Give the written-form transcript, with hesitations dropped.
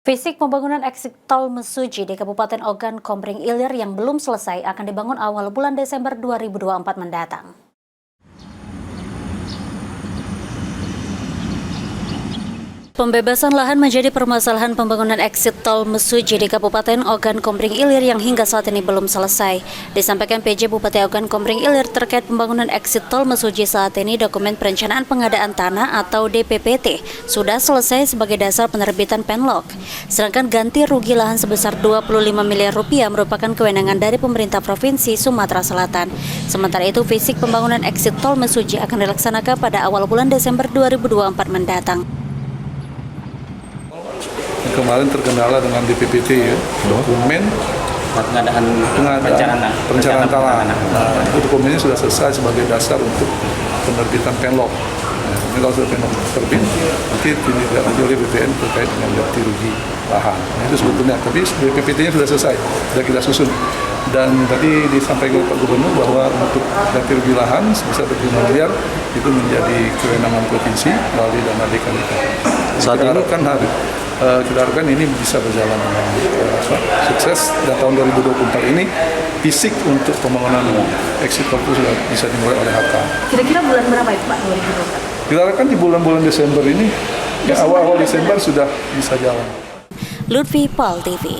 Fisik pembangunan eksit tol Mesuji di Kabupaten Ogan Komering Ilir yang belum selesai akan dibangun awal bulan Desember 2024 mendatang. Pembebasan lahan menjadi permasalahan pembangunan eksit tol Mesuji di Kabupaten Ogan Komering Ilir yang hingga saat ini belum selesai. Disampaikan PJ Bupati Ogan Komering Ilir terkait pembangunan eksit tol Mesuji saat ini, dokumen perencanaan pengadaan tanah atau DPPT sudah selesai sebagai dasar penerbitan penlok. Sedangkan ganti rugi lahan sebesar 25 miliar rupiah merupakan kewenangan dari pemerintah Provinsi Sumatera Selatan. Sementara itu, fisik pembangunan eksit tol Mesuji akan dilaksanakan pada awal bulan Desember 2024 mendatang. Kemarin terkendala dengan DPPT ya, dokumen pengadaan perencanaan tanah. Nah, itu dokumennya sudah selesai sebagai dasar untuk penerbitan penlok. Nah, ini kalau sudah penlok terbit, nanti tidak lanjut oleh BPN terkait dengan ganti rugi lahan. Nah, itu sebetulnya, tapi DPPT-nya sudah selesai, sudah kita susun. Dan tadi disampaikan Pak Gubernur bahwa untuk ganti rugi lahan sebesar 25 miliar itu menjadi kewenangan provinsi melalui dana DKDK. Saat ini kan kita harapkan ini bisa berjalan dengan sukses, dan tahun 2024 ini fisik untuk pembangunan eksit tol itu sudah bisa dimulai oleh HK. Kira-kira bulan berapa itu Pak 2024? Kita harapkan di bulan-bulan Desember ini, ya awal-awal Desember sudah bisa jalan. Lutfi, PAL TV.